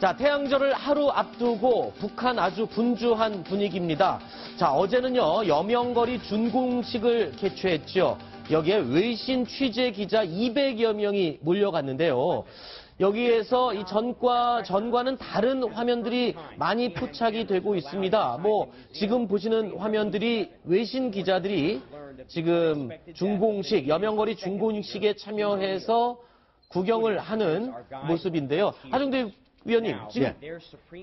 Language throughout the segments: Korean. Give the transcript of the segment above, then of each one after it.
자, 태양절을 하루 앞두고 북한 아주 분주한 분위기입니다. 자, 어제는요, 여명거리 준공식을 개최했죠. 여기에 외신 취재 기자 200여 명이 몰려갔는데요. 여기에서 이 전과는 다른 화면들이 많이 포착이 되고 있습니다. 뭐, 지금 보시는 화면들이 외신 기자들이 지금 준공식, 여명거리 준공식에 참여해서 구경을 하는 모습인데요. 하정대 위원님, 지금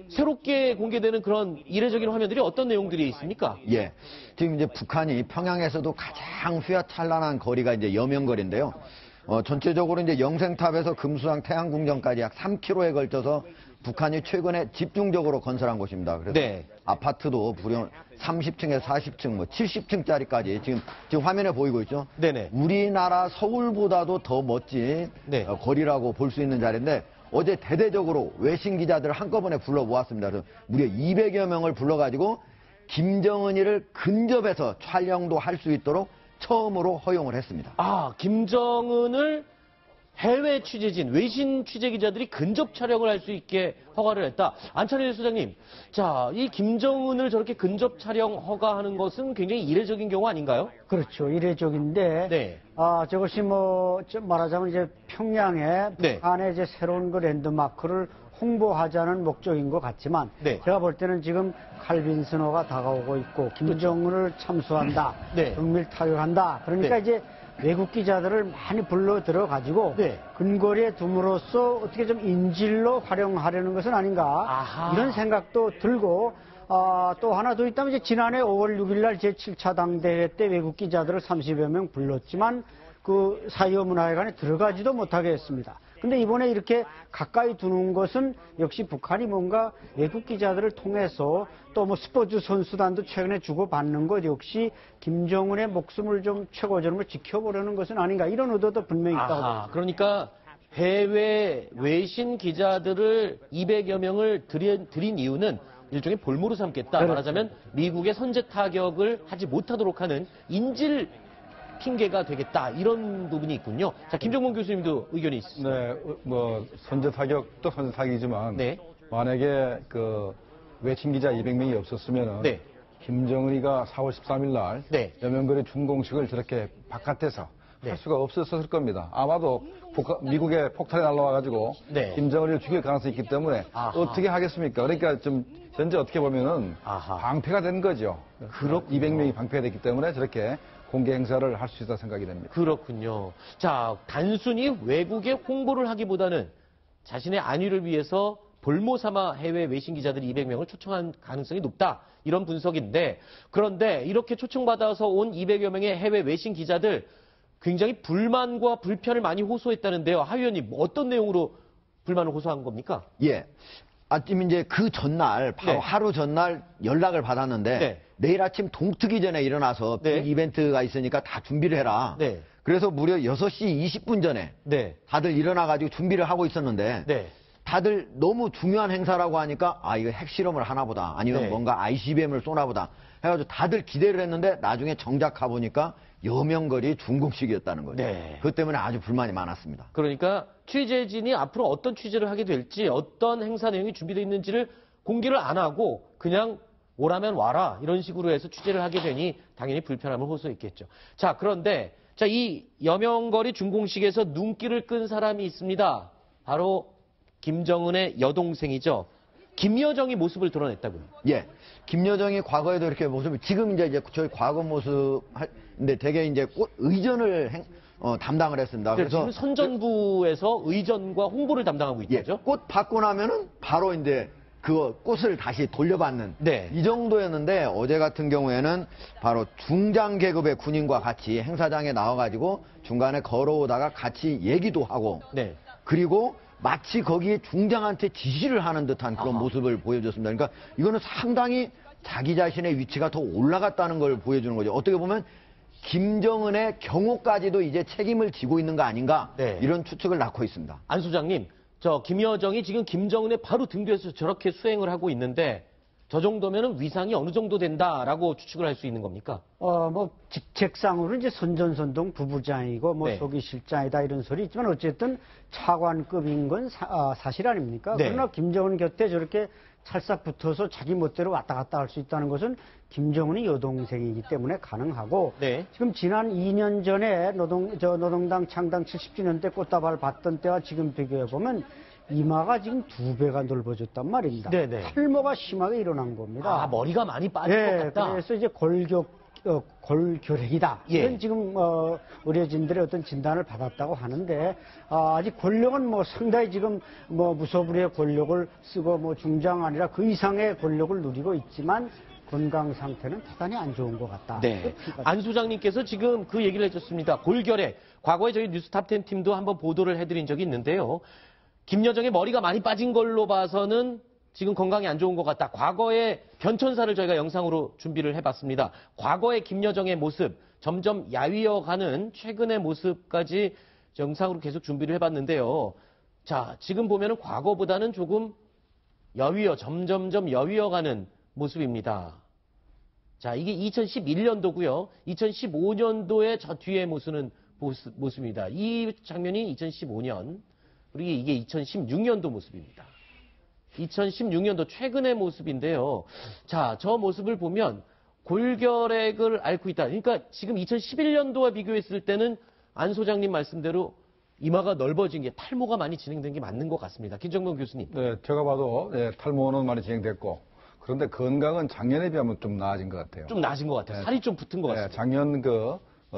새롭게 공개되는 그런 이례적인 화면들이 어떤 내용들이 있습니까? 예. 지금 이제 북한이 평양에서도 가장 휘황찬란한 거리가 이제 여명거리인데요. 전체적으로 이제 영생탑에서 금수항 태양궁전까지 약 3km에 걸쳐서 북한이 최근에 집중적으로 건설한 곳입니다. 그래서 네. 아파트도 무려 30층에서 40층, 뭐 70층짜리까지 지금 화면에 보이고 있죠. 네네. 우리나라 서울보다도 더 멋진 네. 거리라고 볼 수 있는 자리인데 어제 대대적으로 외신 기자들을 한꺼번에 불러 모았습니다. 그래서 무려 200여 명을 불러가지고 김정은이를 근접해서 촬영도 할 수 있도록 처음으로 허용을 했습니다. 아, 김정은을 해외 취재진, 외신 취재 기자들이 근접 촬영을 할 수 있게 허가를 했다. 안찬일 소장님, 자, 이 김정은을 저렇게 근접 촬영 허가하는 것은 굉장히 이례적인 경우 아닌가요? 그렇죠. 이례적인데, 네. 저것이 좀 말하자면 이제 평양에 네. 북한의 이제 새로운 그 랜드마크를 홍보하자는 목적인 것 같지만, 네. 제가 볼 때는 지금 칼빈슨호가 다가오고 있고, 김정은을 참수한다, 네. 정밀 타격한다. 그러니까 네. 이제 외국 기자들을 많이 불러 들어가지고 네. 근거리에 둠으로써 어떻게 좀 인질로 활용하려는 것은 아닌가 아하. 이런 생각도 들고 또 하나 더 있다면 이제 지난해 5월 6일 날 제7차 당대회 때 외국 기자들을 30여 명 불렀지만 그 사회문화회관에 들어가지도 못하게 했습니다. 근데 이번에 이렇게 가까이 두는 것은 역시 북한이 뭔가 외국 기자들을 통해서 또 뭐 스포츠 선수단도 최근에 주고받는 것 역시 김정은의 목숨을 좀 최고점으로 지켜보려는 것은 아닌가 이런 의도도 분명히 있다고 봅니다. 그러니까 해외 외신 기자들을 200여 명을 들인 이유는 일종의 볼모로 삼겠다. 그렇죠. 말하자면 미국의 선제 타격을 하지 못하도록 하는 인질 핑계가 되겠다. 이런 부분이 있군요. 자, 김정문 교수님도 의견이 있습니다. 네, 뭐 선제 타격도 선제 타격이지만 네. 만약에 그 외신 기자 200명이 없었으면은 네. 김정은이가 4월 13일 날 네. 여명거리 준공식을 저렇게 바깥에서 네. 할 수가 없었을 겁니다. 아마도 미국의 폭탄이 날라와가지고 네. 김정은이를 죽일 가능성이 있기 때문에 아하. 어떻게 하겠습니까? 그러니까 좀 현재 어떻게 보면은 아하. 방패가 된 거죠. 그렇군요. 200명이 방패가 됐기 때문에 저렇게 공개 행사를 할 수 있다 생각이 됩니다. 그렇군요. 자, 단순히 외국에 홍보를 하기보다는 자신의 안위를 위해서 볼모 삼아 해외 외신 기자들 200명을 초청한 가능성이 높다. 이런 분석인데, 그런데 이렇게 초청받아서 온 200여 명의 해외 외신 기자들 굉장히 불만과 불편을 많이 호소했다는데요. 하 의원님, 어떤 내용으로 불만을 호소한 겁니까? 예. 아침 이제 그 전날 바로 네. 하루 전날 연락을 받았는데 네. 내일 아침 동트기 전에 일어나서 네. 빅 이벤트가 있으니까 다 준비를 해라. 네. 그래서 무려 6시 20분 전에 네. 다들 일어나가지고 준비를 하고 있었는데 네. 다들 너무 중요한 행사라고 하니까 이거 핵실험을 하나 보다 아니면 네. 뭔가 ICBM을 쏘나 보다 해가지고 다들 기대를 했는데 나중에 정작 가보니까 여명거리 준공식이었다는 거예요. 네. 그것 때문에 아주 불만이 많았습니다. 그러니까 취재진이 앞으로 어떤 취재를 하게 될지, 어떤 행사 내용이 준비되어 있는지를 공개를 안 하고 그냥 오라면 와라 이런 식으로 해서 취재를 하게 되니 당연히 불편함을 호소했겠죠. 자, 그런데 자, 이 여명거리 준공식에서 눈길을 끈 사람이 있습니다. 바로 김정은의 여동생이죠. 김여정이 모습을 드러냈다고요. 예. 김여정이 과거에도 이렇게 모습을, 지금 이제 저희 과거 모습인데 되게 이제 꽃 의전을 담당을 했습니다. 그래서 지금 선전부에서 의전과 홍보를 담당하고 예, 있죠. 꽃 받고 나면은 바로 이제 그 꽃을 다시 돌려받는 네. 이 정도였는데 어제 같은 경우에는 바로 중장 계급의 군인과 같이 행사장에 나와가지고 중간에 걸어오다가 같이 얘기도 하고 네. 그리고 마치 거기에 중장한테 지시를 하는 듯한 그런 모습을 보여줬습니다. 그러니까 이거는 상당히 자기 자신의 위치가 더 올라갔다는 걸 보여주는 거죠. 어떻게 보면 김정은의 경호까지도 이제 책임을 지고 있는 거 아닌가 네. 이런 추측을 낳고 있습니다. 안 소장님, 저 김여정이 지금 김정은의 바로 등 뒤에서 저렇게 수행을 하고 있는데 저 정도면은 위상이 어느 정도 된다라고 추측을 할 수 있는 겁니까? 뭐, 직책상으로 이제 선전선동 부부장이고, 뭐, 네. 소기실장이다 이런 소리 있지만, 어쨌든 차관급인 건 사실 아닙니까? 네. 그러나 김정은 곁에 저렇게 찰싹 붙어서 자기 멋대로 왔다 갔다 할 수 있다는 것은 김정은이 여동생이기 때문에 가능하고, 네. 지금 지난 2년 전에 노동당 창당 70주년 때 꽃다발 받던 때와 지금 비교해보면, 이마가 지금 2배가 넓어졌단 말입니다. 네네. 탈모가 심하게 일어난 겁니다. 아, 머리가 많이 빠진 것 같다. 그래서 이제 골교력이다. 예. 이런 지금 의료진들의 어떤 진단을 받았다고 하는데 아직 권력은 뭐 상당히 지금 뭐 무소불위의 권력을 쓰고 뭐 중장 아니라 그 이상의 권력을 누리고 있지만 건강 상태는 대단히 안 좋은 것 같다. 네. 안 소장님께서 지금 그 얘기를 해줬습니다. 골결핵. 과거에 저희 뉴스탑10 팀도 한번 보도를 해드린 적이 있는데요. 김여정의 머리가 많이 빠진 걸로 봐서는 지금 건강이 안 좋은 것 같다. 과거의 변천사를 저희가 영상으로 준비를 해봤습니다. 과거의 김여정의 모습, 점점 야위어가는 최근의 모습까지 영상으로 계속 준비를 해봤는데요. 자, 지금 보면은 과거보다는 조금 점점점 여위어가는 모습입니다. 자, 이게 2011년도고요. 2015년도에 저 뒤에 모습입니다. 이 장면이 2015년. 그리고 이게 2016년도 모습입니다. 2016년도 최근의 모습인데요. 자, 저 모습을 보면 골결핵을 앓고 있다. 그러니까 지금 2011년도와 비교했을 때는 안 소장님 말씀대로 이마가 넓어진 게 탈모가 많이 진행된 게 맞는 것 같습니다. 김정명 교수님. 네, 제가 봐도 탈모는 많이 진행됐고 그런데 건강은 작년에 비하면 좀 나아진 것 같아요. 좀 나아진 것 같아요. 살이 좀 붙은 것 같습니다. 작년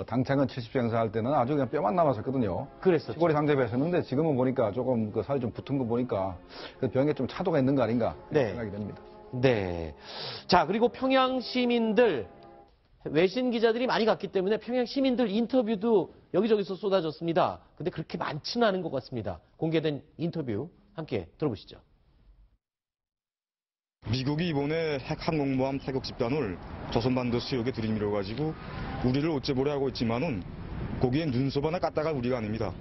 당창은 70세 행사할 때는 아주 그냥 뼈만 남았었거든요. 그랬었죠. 시골이 상대했었는데 지금은 보니까 조금 그 살이 좀 붙은 거 보니까 그 병에 좀 차도가 있는 거 아닌가 네. 생각이 됩니다. 네. 자, 그리고 평양 시민들, 외신 기자들이 많이 갔기 때문에 평양 시민들 인터뷰도 여기저기서 쏟아졌습니다. 근데 그렇게 많지는 않은 것 같습니다. 공개된 인터뷰 함께 들어보시죠. 미국이 이번에 핵 항공모함 사격 집단을 조선반도 수역에 들이밀어가지고 우리를 어째보려 하고 있지만은 거기에 눈썹 하나 깠다가 우리가 아닙니다.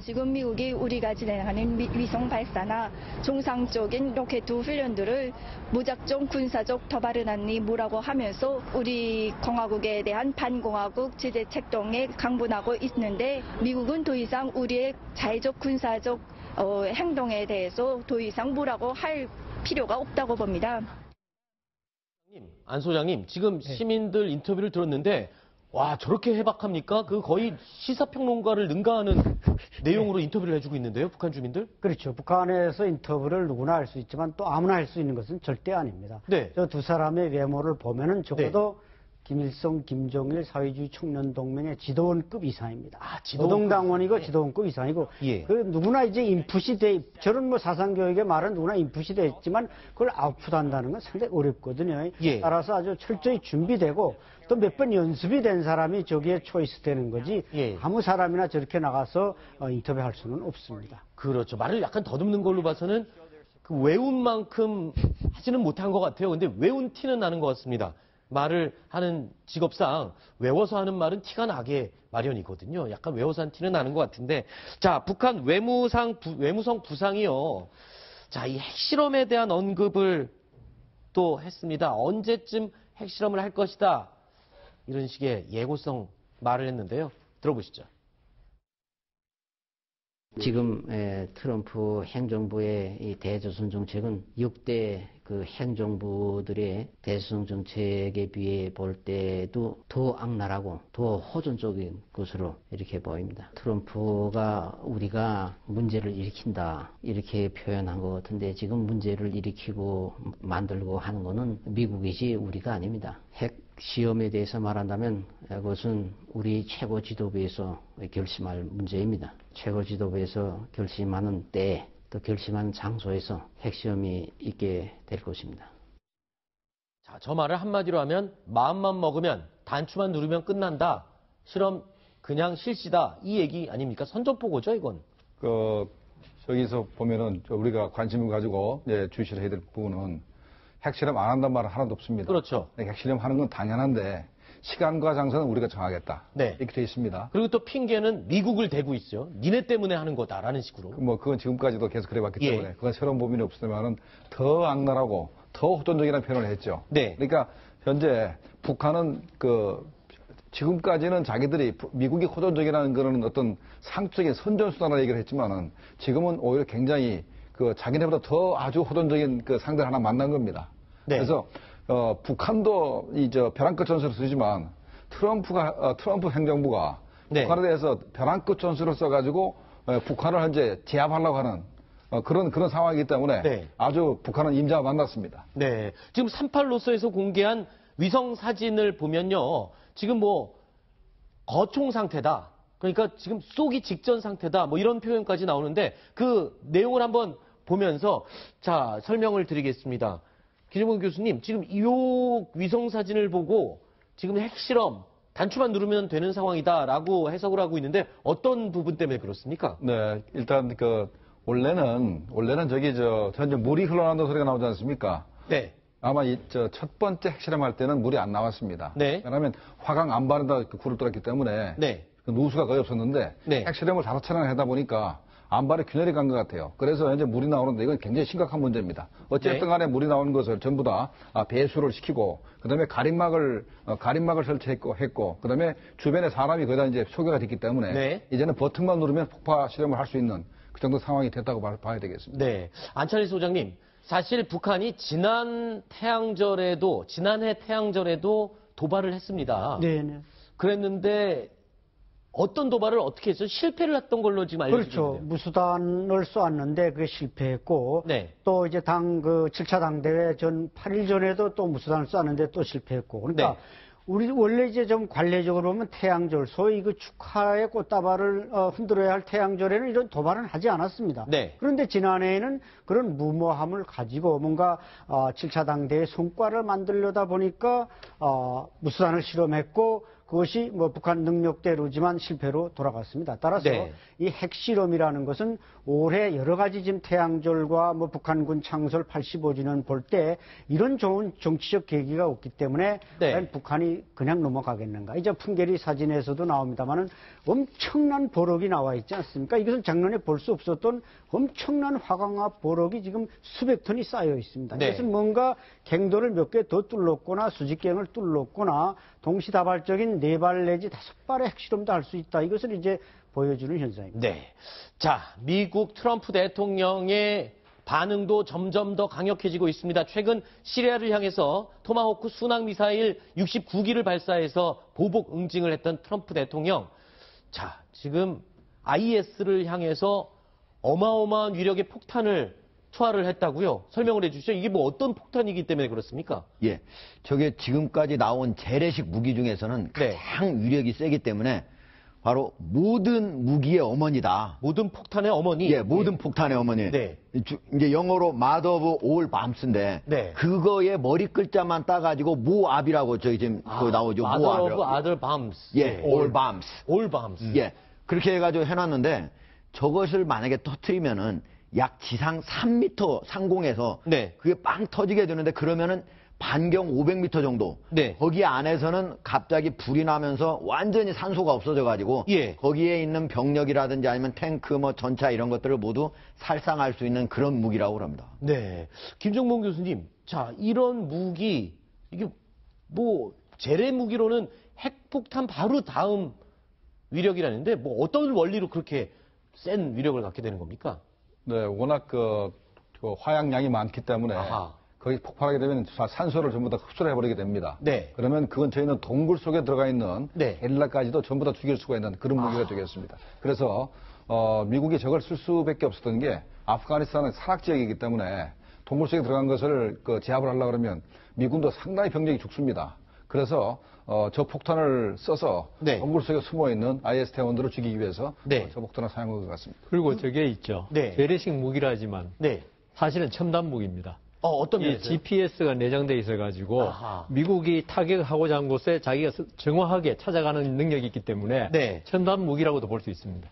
지금 미국이 우리가 진행하는 위성 발사나 정상적인 로켓 훈련들을 무작정 군사적 도발은 아니 뭐라고 하면서 우리 공화국에 대한 반공화국 제재 책동에 강분하고 있는데 미국은 더 이상 우리의 자의적 군사적 행동에 대해서 더 이상 뭐라고 할 필요가 없다고 봅니다. 안 소장님, 지금 시민들 인터뷰를 들었는데 와, 저렇게 해박합니까? 그 거의 시사평론가를 능가하는 내용으로 인터뷰를 해주고 있는데요, 북한 주민들? 그렇죠. 북한에서 인터뷰를 누구나 할 수 있지만 또 아무나 할 수 있는 것은 절대 아닙니다. 네. 저 두 사람의 외모를 보면은 적어도 김일성, 김정일 사회주의 청년동맹의 지도원급 이상입니다. 노동당원이고 지도원급 이상이고, 예. 그 누구나 이제 저런 뭐 사상교육의 말은 누구나 인풋이 돼 있지만 그걸 아웃풋한다는 건 상당히 어렵거든요. 예. 따라서 아주 철저히 준비되고 또 몇 번 연습이 된 사람이 저기에 초이스 되는 거지 예. 아무 사람이나 저렇게 나가서 인터뷰할 수는 없습니다. 그렇죠. 말을 약간 더듬는 걸로 봐서는 그 외운 만큼 하지는 못한 것 같아요. 근데 외운 티는 나는 것 같습니다. 말을 하는 직업상 외워서 하는 말은 티가 나게 마련이거든요. 약간 외워서 한 티는 나는 것 같은데. 자, 북한 외무성 부상이요. 자, 이 핵실험에 대한 언급을 또 했습니다. 언제쯤 핵실험을 할 것이다. 이런 식의 예고성 말을 했는데요. 들어보시죠. 지금 트럼프 행정부의 이 대조선 정책은 역대 그 행정부들의 대조선 정책에 비해 볼 때도 더 악랄하고 더 호전적인 것으로 이렇게 보입니다. 트럼프가 우리가 문제를 일으킨다 이렇게 표현한 것 같은데 지금 문제를 일으키고 만들고 하는 것은 미국이지 우리가 아닙니다. 핵 시험에 대해서 말한다면 그것은 우리 최고 지도부에서 결심할 문제입니다. 최고 지도부에서 결심하는 때 또 결심하는 장소에서 핵시험이 있게 될 것입니다. 자, 저 말을 한마디로 하면 마음만 먹으면 단추만 누르면 끝난다. 실험 그냥 실시다. 이 얘기 아닙니까? 선전포고죠, 이건. 저기서 보면은 우리가 관심을 가지고 주시를 해야 될 부분은 핵실험 안 한다는 말은 하나도 없습니다. 그렇죠. 핵실험 하는 건 당연한데 시간과 장소는 우리가 정하겠다. 네. 이렇게 돼 있습니다. 그리고 또 핑계는 미국을 대고 있어요. 니네 때문에 하는 거다라는 식으로. 그건 지금까지도 계속 그래왔기 예. 때문에 그건 새로운 범위는 없으면은 더 악랄하고 더 호전적이라는 표현을 했죠. 네. 그러니까 현재 북한은 지금까지는 자기들이 미국이 호전적이라는 그런 어떤 상적인 선전수단으로 얘기를 했지만은 지금은 오히려 굉장히 자기네보다 더 아주 호전적인 상대를 하나 만난 겁니다. 네. 그래서 북한도 벼랑 끝 전술을 쓰지만 트럼프 행정부가 네. 북한에 대해서 벼랑 끝 전술을 써가지고 북한을 현재 제압하려고 하는 그런 상황이기 때문에 네. 아주 북한은 임자와 만났습니다. 네. 지금 38로서에서 공개한 위성 사진을 보면요. 지금 거총 상태다. 그러니까 지금 쏘기 직전 상태다. 이런 표현까지 나오는데 그 내용을 한번 보면서 자, 설명을 드리겠습니다. 김정문 교수님, 지금 이 위성 사진을 보고 지금 핵실험 단추만 누르면 되는 상황이다라고 해석을 하고 있는데 어떤 부분 때문에 그렇습니까? 네, 일단 원래는 현재 물이 흘러나온다는 소리가 나오지 않습니까? 네. 아마 첫 번째 핵실험할 때는 물이 안 나왔습니다. 네. 왜냐하면 화강 안반에다 굴을 뚫었기 때문에 네. 누수가 거의 없었는데 네. 핵실험을 5차례나 하다 보니까 안반에 균열이 간 것 같아요. 그래서 현재 물이 나오는데 이건 굉장히 심각한 문제입니다. 어쨌든 간에 물이 나오는 것을 전부 다 배수를 시키고 그다음에 가림막을 설치했고 그다음에 주변에 사람이 거의 다 이제 소개가 됐기 때문에 네. 이제는 버튼만 누르면 폭파 실험을 할 수 있는 그 정도 상황이 됐다고 봐야 되겠습니다. 네. 안찬일 소장님, 사실 북한이 지난해 태양절에도 도발을 했습니다. 네네. 그랬는데 어떤 도발을 어떻게 했어요? 실패를 했던 걸로 지금 알려지고 그렇죠. 무수단을 쏘았는데 그게 실패했고 네. 또 이제 7차 당대회 전 8일 전에도 또 무수단을 쐈는데 또 실패했고 그러니까 네. 우리 원래 이제 좀 관례적으로 보면 태양절 소위 축하의 꽃다발을 흔들어야 할 태양절에는 이런 도발은 하지 않았습니다. 네. 그런데 지난해에는 그런 무모함을 가지고 뭔가 7차 당대회 성과를 만들려다 보니까 무수단을 실험했고 그것이 북한 능력대로지만 실패로 돌아갔습니다. 따라서 네. 이 핵실험이라는 것은 올해 여러 가지 지금 태양절과 북한군 창설 85주년 볼 때 이런 좋은 정치적 계기가 없기 때문에 네. 과연 북한이 그냥 넘어가겠는가. 이제 풍계리 사진에서도 나옵니다만은 엄청난 보록이 나와 있지 않습니까? 이것은 작년에 볼 수 없었던 엄청난 화강암 보록이 지금 수백 톤이 쌓여 있습니다. 네. 이것은 뭔가 갱도를 몇 개 더 뚫었거나 수직갱을 뚫었거나 동시다발적인 4발 내지 5발의 핵실험도 할 수 있다. 이것을 이제 보여주는 현상입니다. 네. 자, 미국 트럼프 대통령의 반응도 점점 더 강력해지고 있습니다. 최근 시리아를 향해서 토마호크 순항 미사일 69기를 발사해서 보복 응징을 했던 트럼프 대통령. 자, 지금 IS를 향해서 어마어마한 위력의 폭탄을 투하를 했다고요? 설명을 해주시죠. 이게 어떤 폭탄이기 때문에 그렇습니까? 예. 저게 지금까지 나온 재래식 무기 중에서는 네. 가장 위력이 세기 때문에 바로 모든 무기의 어머니다. 모든 폭탄의 어머니. 예, 모든 폭탄의 어머니. 네. 이제 영어로 mother of all bombs인데 네. 그거의 머리 글자만 따가지고 모압이라고 저기 지금 거기 나오죠. Mother of 모압이라고. other bombs. 예, all bombs. all bombs. 예, 그렇게 해가지고 해놨는데 저것을 만약에 터트리면은 약 지상 3m 상공에서 네. 그게 빵 터지게 되는데 그러면은 반경 500m 정도. 네. 거기 안에서는 갑자기 불이 나면서 완전히 산소가 없어져가지고 예. 거기에 있는 병력이라든지 아니면 탱크, 전차 이런 것들을 모두 살상할 수 있는 그런 무기라고 합니다. 네. 김정문 교수님, 자, 이런 무기, 이게 재래 무기로는 핵폭탄 바로 다음 위력이라는데, 어떤 원리로 그렇게 센 위력을 갖게 되는 겁니까? 네, 워낙 그 화약량이 많기 때문에 아하. 거기 폭발하게 되면 산소를 전부 다 흡수를 해버리게 됩니다. 네. 그러면 그건 저희는 동굴 속에 들어가 있는 네. 게릴라까지도 전부 다 죽일 수가 있는 그런 무기가 되겠습니다. 그래서 미국이 저걸 쓸 수밖에 없었던 게 아프가니스탄은 산악 지역이기 때문에 동굴 속에 들어간 것을 제압을 하려고 그러면 미군도 상당히 병력이 죽습니다. 그래서 저 폭탄을 써서 네. 동굴 속에 숨어있는 IS 대원들을 죽이기 위해서 네. 저 폭탄을 사용한 것 같습니다. 그리고 저게 있죠. 네. 재래식 무기라지만 네. 사실은 첨단 무기입니다. 어떤 이 면에서요? GPS가 내장돼 있어가지고 아하. 미국이 타격하고자 한 곳에 자기가 정확하게 찾아가는 능력이 있기 때문에 네. 첨단 무기라고도 볼 수 있습니다.